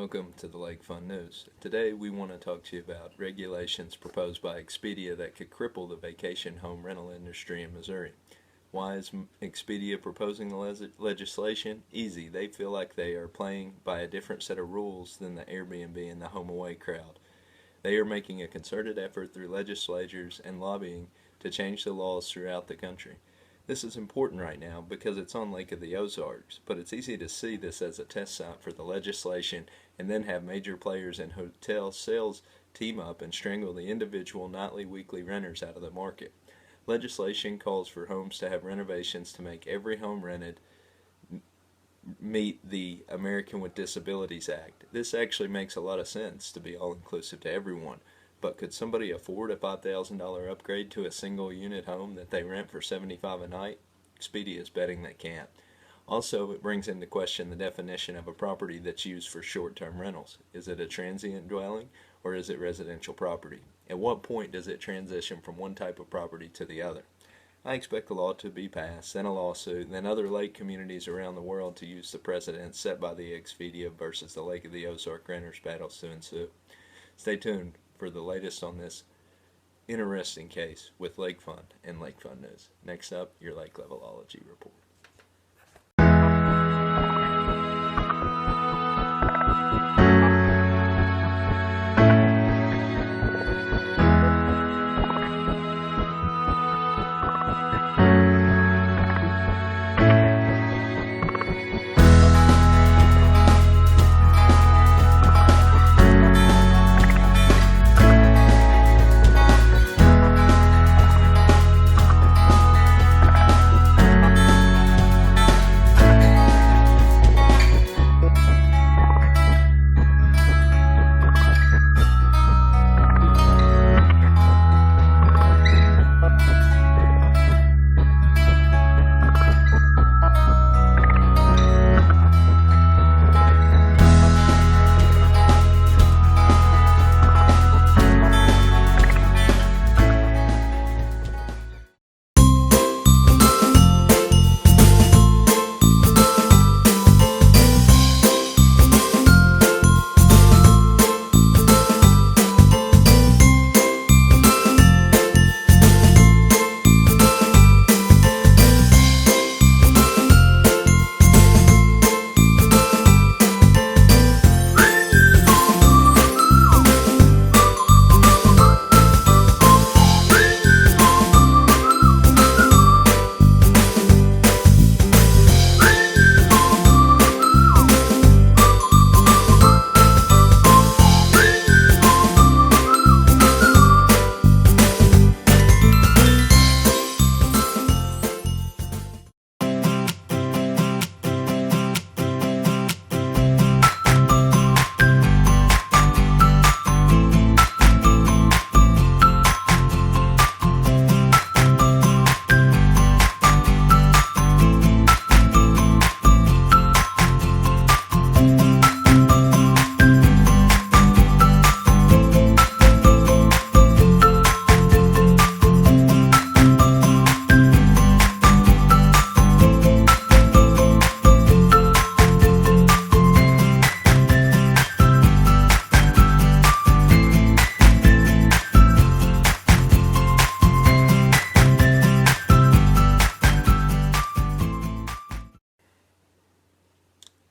Welcome to the Lake Fun News. Today we want to talk to you about regulations proposed by Expedia that could cripple the vacation home rental industry in Missouri. Why is Expedia proposing the legislation? Easy. They feel like they are playing by a different set of rules than the Airbnb and the HomeAway crowd. They are making a concerted effort through legislatures and lobbying to change the laws throughout the country. This is important right now because it's on Lake of the Ozarks, but it's easy to see this as a test site for the legislation and then have major players in hotel sales team up and strangle the individual nightly, weekly renters out of the market. Legislation calls for homes to have renovations to make every home rented meet the American with Disabilities Act. This actually makes a lot of sense to be all-inclusive to everyone. But could somebody afford a $5,000 upgrade to a single unit home that they rent for $75 a night? Expedia is betting they can't. Also, it brings into question the definition of a property that's used for short-term rentals. Is it a transient dwelling or is it residential property? At what point does it transition from one type of property to the other? I expect the law to be passed, then a lawsuit, and then other lake communities around the world to use the precedent set by the Expedia versus the Lake of the Ozark renters battles to ensue. Stay tuned for the latest on this interesting case with Lake Fun and Lake Fun News. Next up, your Lake Levelology Report.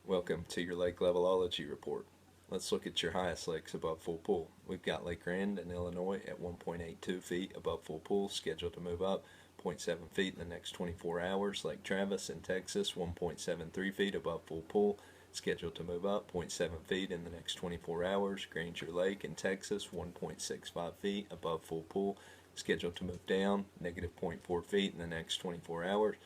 Welcome to your Lake Levelology Report. Let's look at your highest lakes above full pool. We've got Lake Rend in Illinois at 1.82 feet above full pool, scheduled to move up 0.7 feet in the next 24 hours. Lake Travis in Texas, 1.73 feet above full pool, scheduled to move up 0.7 feet in the next 24 hours. Granger Lake in Texas, 1.65 feet above full pool, scheduled to move down negative 0.4 feet in the next 24 hours.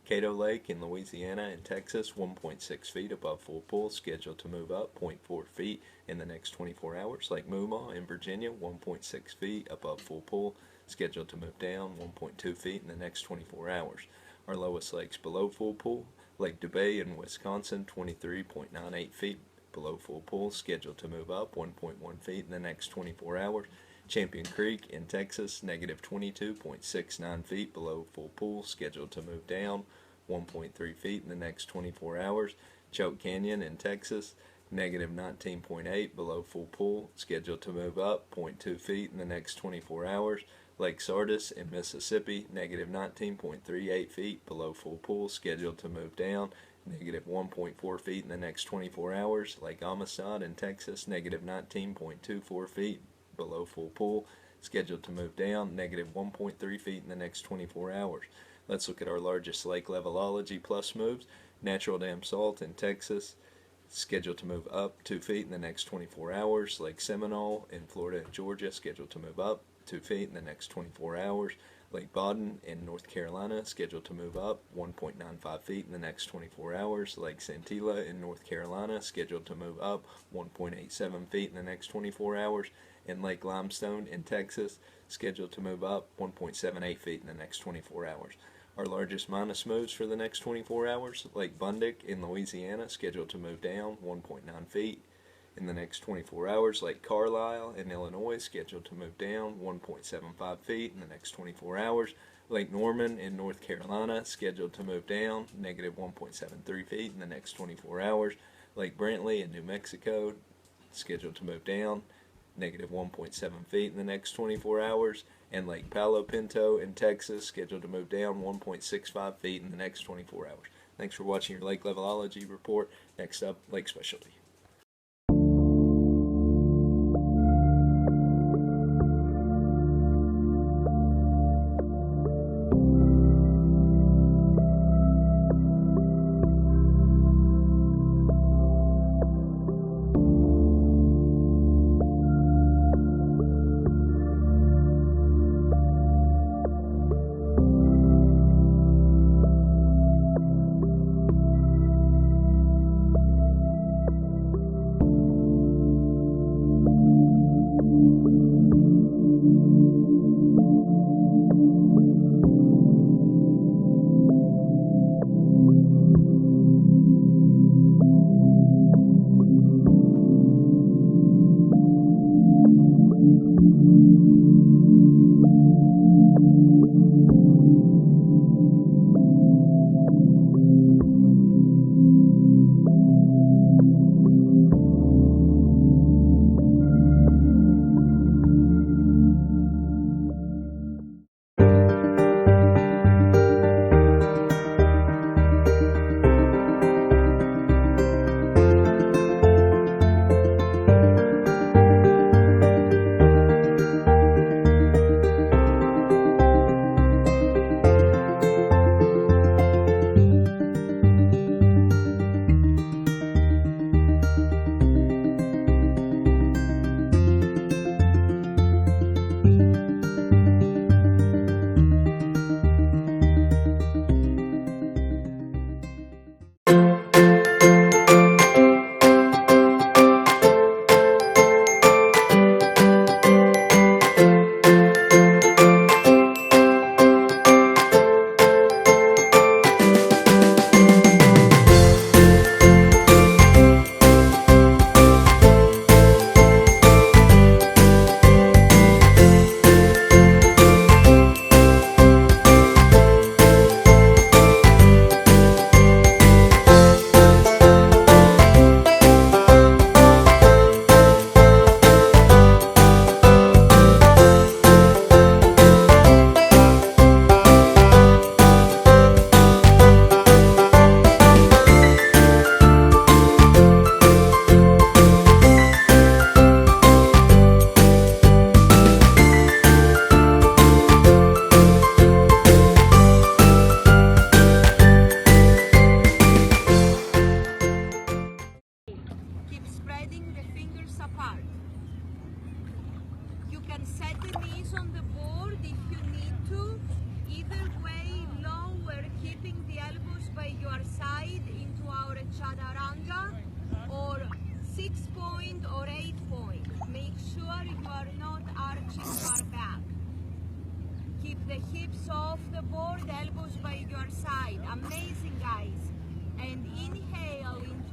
Caddo Lake in Louisiana and Texas, 1.6 feet above full pool, scheduled to move up 0.4 feet in the next 24 hours. Lake Moomaw in Virginia, 1.6 feet above full pool, scheduled to move down 1.2 feet in the next 24 hours. Our lowest lakes below full pool, Lake DuBay in Wisconsin, 23.98 feet below full pool, scheduled to move up 1.1 feet in the next 24 hours. Champion Creek in Texas, negative 22.69 feet below full pool, scheduled to move down 1.3 feet in the next 24 hours. Choke Canyon in Texas, negative 19.8 below full pool, scheduled to move up 0.2 feet in the next 24 hours. Lake Sardis in Mississippi, negative 19.38 feet below full pool, scheduled to move down negative 1.4 feet in the next 24 hours. Lake Amistad in Texas, negative 19.24 feet below full pool, scheduled to move down negative 1.3 feet in the next 24 hours. Let's look at our largest lake levelology plus moves. Natural Dam Salt in Texas, scheduled to move up 2 feet in the next 24 hours. Lake Seminole in Florida and Georgia, scheduled to move up 2 feet in the next 24 hours. Lake Badin in North Carolina, scheduled to move up 1.95 feet in the next 24 hours. Lake Santeetlah in North Carolina, scheduled to move up 1.87 feet in the next 24 hours. And Lake Limestone in Texas, scheduled to move up 1.78 feet in the next 24 hours. Our largest minus moves for the next 24 hours, Lake Bundick in Louisiana, scheduled to move down 1.9 feet in the next 24 hours. Lake Carlyle in Illinois, scheduled to move down 1.75 feet in the next 24 hours. Lake Norman in North Carolina, scheduled to move down negative 1.73 feet in the next 24 hours. Lake Brantley in New Mexico, scheduled to move down negative 1.7 feet in the next 24 hours. And Lake Palo Pinto in Texas, scheduled to move down 1.65 feet in the next 24 hours. Thanks for watching your Lake Levelology report. Next up, Lake Specialty. Keep the hips off the board, elbows by your side. Amazing, guys. And inhale into